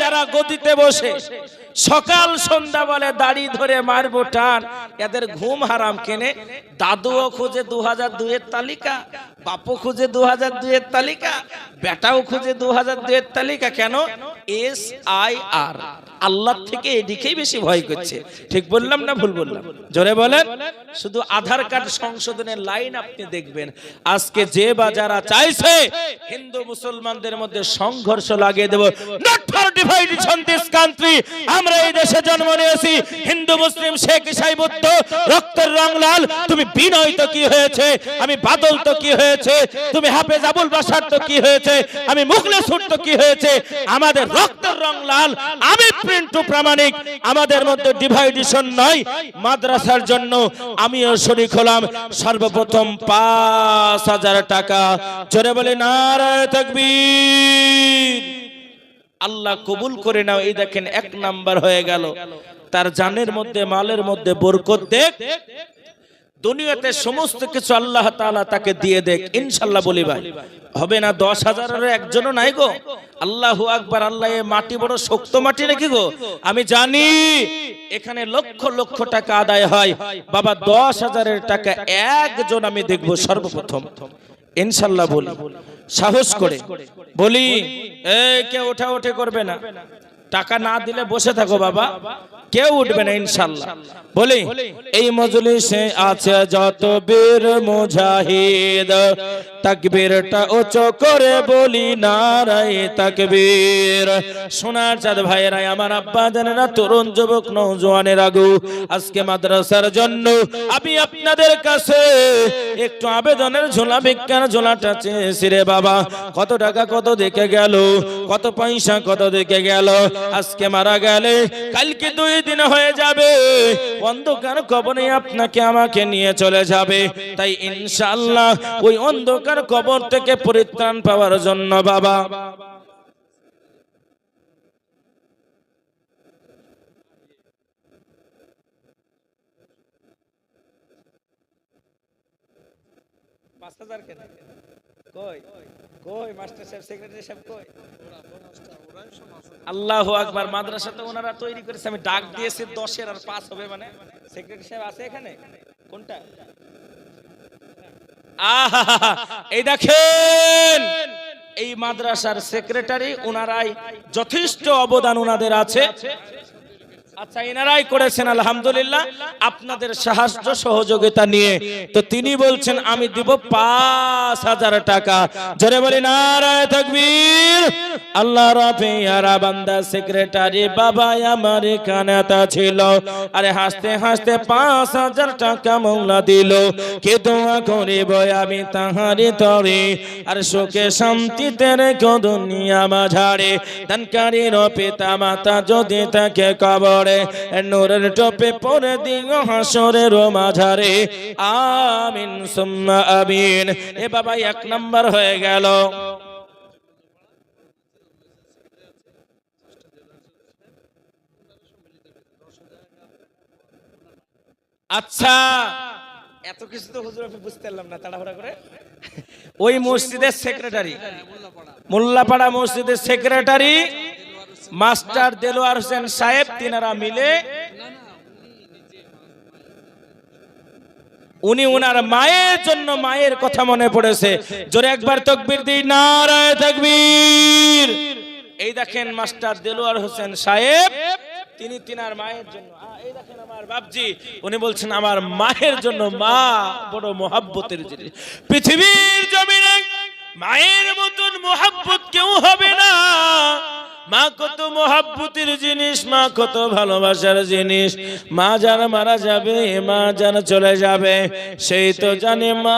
বেচারা গদিতে বসে সকাল সন্ধ্যা বলে দাড়ি ধরে মারবো টান, এদের ঘুম হারাম কেনে। দাদুও খুঁজে 2002 এর তালিকা, বাপও খুঁজে 2002 এর তালিকা, বেটাও খুঁজে 2002 এর তালিকা। কেন? SIR, আল্লাহ থেকে এদিকেই বেশি ভয় করছে। ঠিক বললাম না ভুল বললাম? জোরে বলেন। শুধু আধার কার্ড সংশোধনের লাইন আপনি দেখবেন, আজকে যে বা যারা চাইছে হিন্দু মুসলমানদের মধ্যে সংঘর্ষ লাগিয়ে দেব, not for dividation this country. আমরা এই দেশে জন্ম নিয়েছি, হিন্দু মুসলিম শেখ ঈসাই বৌদ্ধ, রক্তের রং লাল। তুমি বিনয় তো কি হয়েছে, আমি বাদল তো কি হয়েছে, তুমি হাফেজ আবুল বাশার তো কি হয়েছে, আমি মুখলেসুর তো কি হয়েছে, আমাদের রক্তের রং লাল। আমি প্রিন্টু প্রামাণিক, আমাদের মধ্যে ডিভাইডেশন নয়। মাদ্রাসার জন্য আমিও শরীক হলাম। সর্বপ্রথম 5000 টাকা, জোরে বলে নারায়ে তাকবীর। আল্লাহ কবুল করে নাও। এই দেখেন 1 নাম্বার হয়ে গেল। তার জানের মধ্যে মালের মধ্যে বরকত দেখ, দুনিয়াতে সমস্ত কিছু আল্লাহ তাআলা তাকে দিয়ে দেখ, ইনশাআল্লাহ। বলি ভাই হবে না? 10,000-এর একজনও নাই গো। আল্লাহু আকবার। আল্লাহ এ মাটি বড় শক্ত মাটি নাকি গো? আমি জানি এখানে লক্ষ লক্ষ টাকা আদায় হয়। বাবা 10,000-এর টাকা একজন আমি দেখবো সর্বপ্রথম, ইনশাআল্লাহ। বলি সাহস করে বলি, এই কেউ ওঠা ওঠে করবে না। টাকা না দিলে বসে থাকো বাবা, কেউ উঠবে না ইনশাআল্লাহ। বলি এই মজলিসে আছে যত বীর মুজাহিদ, তাকবীরটা উঁচু করে বলি নারায়ে তাকবীর। সোনার চাঁদ ভাইয়েরা, আমার আব্বা জানেরা, তরুণ যুবক নওজোয়ানেরা গো, আজকে মাদ্রাসার জন্য আমি আপনাদের কাছে একটু আবেদনের ঝোলা, ভিক্ষার ঝোলাটা চেয়েছি রে বাবা। কত টাকা কত দেখে গেল, কত পয়সা কত দেখে গেল। আজকে মারা গেলে কালকে 2 দিন হয়ে যাবে, অন্ধকার কবরে আপনাকে আমাকে নিয়ে চলে যাবে। তাই ইনশাআল্লাহ ওই অন্ধকার কবর থেকে পরিত্রাণ পাওয়ার জন্য বাবা আল্লাহু আকবার। মাদ্রাসা তো ওনারা তৈরি করেছে, আমি ডাক দিয়েছি 10-এর আর 5 হবে, মানে সেক্রেটারি সাহেব আছে এখানে। কোনটা? এই দেখেন এই মাদ্রাসার সেক্রেটারি, ওনারাই যথেষ্ট অবদান ওনাদের আছে। আচ্ছা, এনারাই করেছেন আলহামদুলিল্লাহ, আপনাদের সাহায্য সহযোগিতা নিয়ে। তো তিনি বলছেন আমি দিব 5000 টাকা। জোরে বলি নারায়ে তাকবীর। আল্লাহ রাব্বে ইয়ারা বান্দা সেক্রেটারি বাবা আমার কানাতা ছিল, আরে হাসতে হাসতে 5000 টাকা মওলা দিল। কে দোয়া করিব আমি তাহারি তরে, আর সুখে শান্তিতে রেখো দুনিয়া মাঝারে। দানকারীর পিতা মাতা যদি থাকে কবরে, নূরের টোপে পরে দিও হাসরের মাঝারে। আমিন সুম্মা আমিন। এ বাবা 1 নাম্বার হয়ে গেল। আচ্ছা, এত কিছু তো হুজুর আপনি বুঝতে পারলাম না, তাড়াহুড়া করে। ওই মসজিদের সেক্রেটারি, মোল্লাপাড়া মসজিদের সেক্রেটারি মাস্টার দেলোয়ার হোসেন সাহেব, তিনারা মিলে উনি ওনার মায়ের জন্য, মায়ের কথা মনে পড়েছে, জোরে একবার তাকবীর দিই নারায়ে তাকবীর। এই দেখেন মাস্টার দেলোয়ার হোসেন সাহেব, তিনি তিনার মায়ের জন্য, এই দেখেন আমার বাপজি, উনি বলছেন আমার মায়ের জন্য। মা বড় মোহাব্বতের জিনিস, পৃথিবীর জমিনে মায়ের মতন মোহাব্বত কেউ হবে না। মা কত মোহাব্বতের জিনিস, মা কত ভালোবাসার জিনিস। মা যার মারা যাবে, মা যার চলে যাবে, সেই তো জানে মা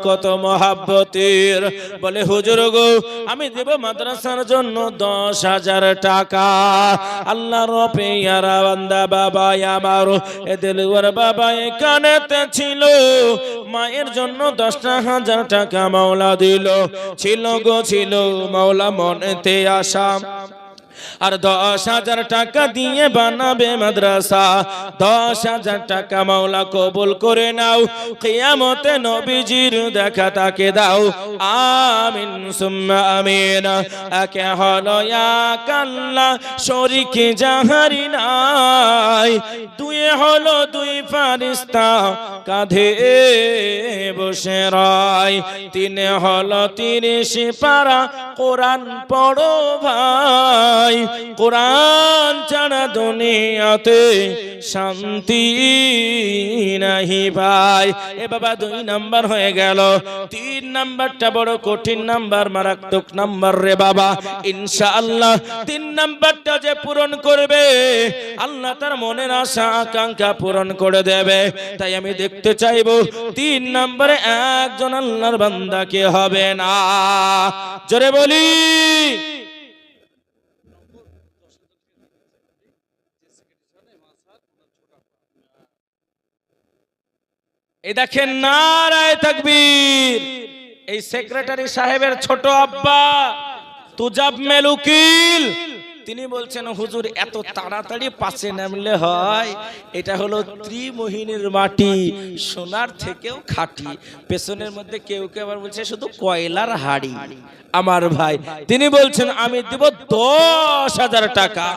কত মোহাব্বতের। বলে হুজুর গো আমি দেব মাদ্রাসার জন্য 10,000 টাকা। আল্লাহ রাব্বে ইয়ারা বান্দা বাবা আমার দেলোয়ার বাবা এখানেতে ছিল, মায়ের জন্য 10,000 টাকা মাওলা দিল। ছিল গো ছিল মাওলা মনেতে আশা, আর 10,000 টাকা দিয়ে বানাবে মাদ্রাসা। 10,000 টাকা মাওলা কবুল করে নাও, কিয়ামতে নবীজির দেখা তাকে দাও। আমিন সুম্মা আমিন। একে হলো এক আল্লাহ, শরীক যাহারি নাই। দুই হলো দুই ফারিস্তা, কাঁধে বসে রয়। তিন হলো 30 পারা, কোরআন পড়ো ভাই। কোরআন ছাড়া দুনিয়াতে শান্তি নাহি ভাই। এ বাবা 2 নাম্বার হয়ে গেল। 3 নাম্বারটা বড় কঠিন নাম্বার, মারাত্মক নাম্বার রে বাবা। ইনশাআল্লাহ 3 নাম্বারটা যে পূরণ করবে, আল্লাহ তার মনের আশা আকাঙ্ক্ষা পূরণ করে দেবে। তাই আমি দেখতে চাইবো 3 নম্বরে একজন আল্লাহর বান্দা কে হবে না, জোরে বলি। এই দেখেন, নারায়ে তাকবীর। এই সেক্রেটারি সাহেবের ছোট আব্বা তুজাম্মেল উকিল, তিনি বলছেন হুজুর এত তাড়াতাড়ি পাশে নামলে হয়? এটা হলো ত্রিমোহিনীর মাটি, সোনার থেকেও খাঁটি। পেছনের মধ্যে কেউ কেউ আবার বলছে শুধু কয়লার হাড়ি। আমার ভাই তিনি বলছেন আমি দেব 10,000 টাকা।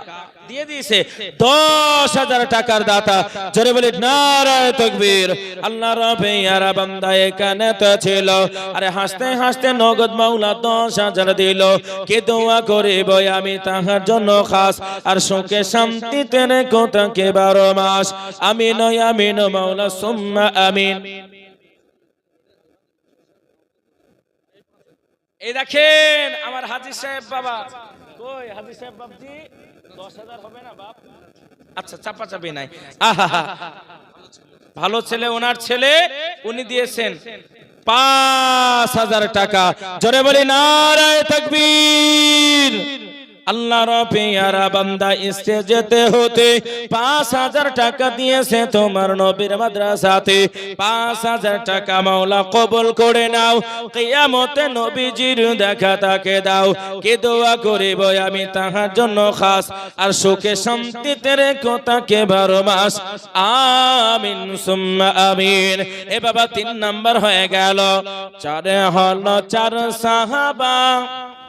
দিয়ে দিয়েছে 10,000 টাকার দাতা, জোরে বলি নারায়ে তাকবীর। আল্লাহ রাব্বে ইয়ারা বান্দা এখানে তো ছিল, আরে হাসতে হাসতে নগদ মাওলা 10,000 দিল। কে দোয়া করিব আমি তাহার জন্য খাস, আর সুখে শান্তিতে রেখো তাকে 12 মাস। আমিন আমিন মাওলা সুম্মা আমিন। এই দেখেন আমার হাজী সাহেব বাবা, কই হাজী সাহেব বাবজি? 10,000 হবে না বাপ? আচ্ছা চাপাচাপি নাই। আহা ভালো ছেলে, ওনার ছেলে, উনি দিয়েছেন 5,000 টাকা। জোরে বলি নারায়ে তাকবীর। আল্লাহ রাব্বে ইয়ারা বান্দা স্টেজেতে হতে 5,000 টাকা দিয়েছে তোমার নবীর মাদ্রাসাতে। 5,000 টাকা মাওলা কবুল করে নাও, কিয়ামতে নবীজির দেখা তাকে দাও। কে দোয়া করিব আমি তাহার জন্য খাস, আর সুখে শান্তিতে রেখো তাকে 12 মাস। আমিন সুম্মা আমিন। এ বাবা 3 নাম্বার হয়ে গেল। 4 হলো 4 সাহাবা।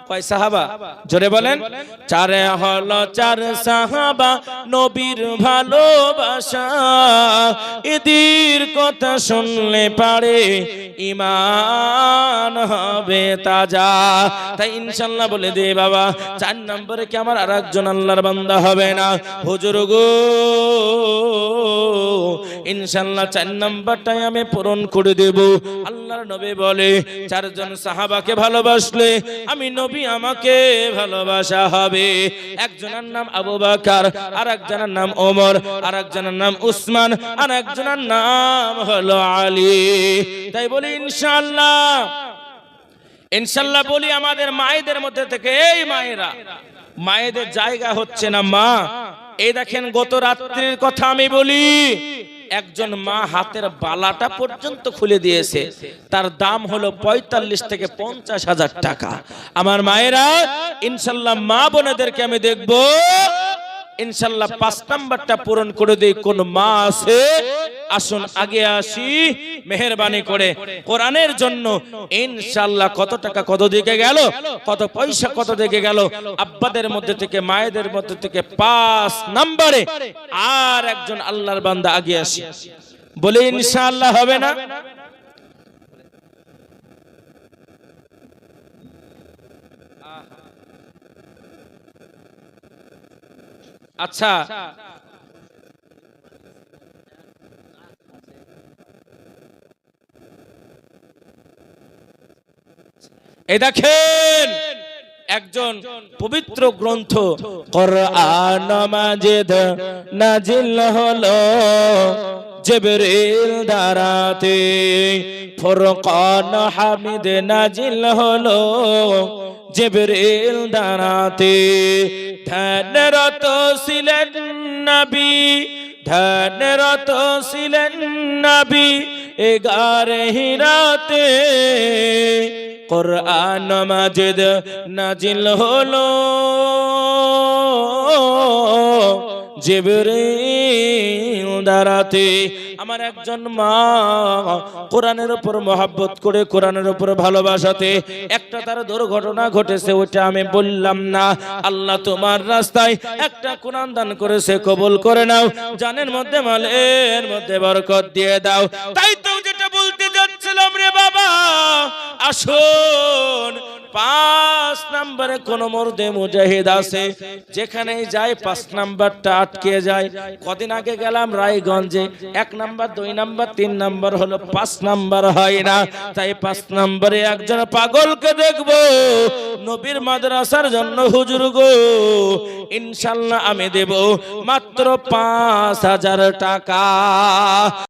কয় সাহাবা? জোরে বলেন। 4 হলো 4 সাহাবা, নবীর ভালোবাসা। এদের কথা শুনলে পারে ঈমান হবে তাজা। তাই ইনশাআল্লাহ বলে দে বাবা, 4 নম্বরে কি আমার আরেকজন আল্লাহর বান্দা হবে না? হুজুর গো ইনশাআল্লাহ 4 নম্বরটাই আমি পূরণ করে দেব। আল্লাহর নবী বলে 4 জন সাহাবাকে ভালোবাসলে আমি নবী আমাকে ভালোবাসা হবে। একজনের নাম আবু বকর, আরেকজনের নাম ওমর, আরেকজনের নাম উসমান, আরেকজনের নাম হলো আলী। তাই বলি ইনশাআল্লাহ, ইনশাআল্লাহ বলি আমাদের মায়েদের মধ্যে থেকে, এই মায়েরা, মায়েদের জায়গা হচ্ছে না মা। এই দেখেন গত রাত্রির কথা আমি বলি, একজন মা হাতের বালাটা পর্যন্ত খুলে দিয়েছে, তার দাম হলো 45 থেকে 50,000 টাকা। আমার মায়েরা ইনশাআল্লাহ মা বোনেদেরকে আমি দেখব ইনশাআল্লাহ 5 নাম্বারটা পূরণ করে দেই। কোন মা আছে? আসুন আগে আসি মেহেরবানি করে কোরআনের জন্য। ইনশাআল্লাহ কত টাকা কত দিকে গেল, কত পয়সা কত দিকে গেল। আব্বাদের মধ্যে থেকে মায়েদের মধ্যে থেকে 5 নম্বরে আর একজন আল্লাহর বান্দা আগে আসি, বলে ইনশাআল্লাহ হবে না? আচ্ছা এই দেখেন একজন পবিত্র গ্রন্থ কোরআন মাজিদ নাজিল হলো জিবরিল দ্বারাতে, ফুরকান হামিদ নাজিল হলো জিবরিল দ্বারাতে। ধ্যানরত ছিলেন নবী, ধ্যানরত ছিলেন নবী 11 রাতে, কোরআন মাজিদ নাজিল হলো জিবরীল দ্বারাতে। আমার একজন মা কোরআনের উপর মহব্বত করে, কোরআনের উপর ভালোবাসাতে একটা তার দুর্ঘটনা ঘটেছে, ওইটা আমি বললাম না। আল্লাহ তোমার রাস্তায় একটা কোরআন দান করেছে, কবুল করে নাও, জানের মধ্যে মালের মধ্যে বরকত দিয়ে দাও। তাই তো যেটা বলতে যাচ্ছিলাম রে বাবা, আসুন 5 নম্বরে কোন মর্দে মুজাহিদ আছে, যেখানে যায় 5 নাম্বারটা আটকে যায়। কদিন আগে গেলাম রায়গঞ্জে, 1 নাম্বার 2 নাম্বার 3 নাম্বার হলো, 5 নাম্বার হয় না। তাই 5 নম্বরে একজন পাগলকে দেখবো, নবীর মাদ্রাসার জন্য হুজুর গো, ইনশাআল্লাহ আমি দেব মাত্র 5000 টাকা।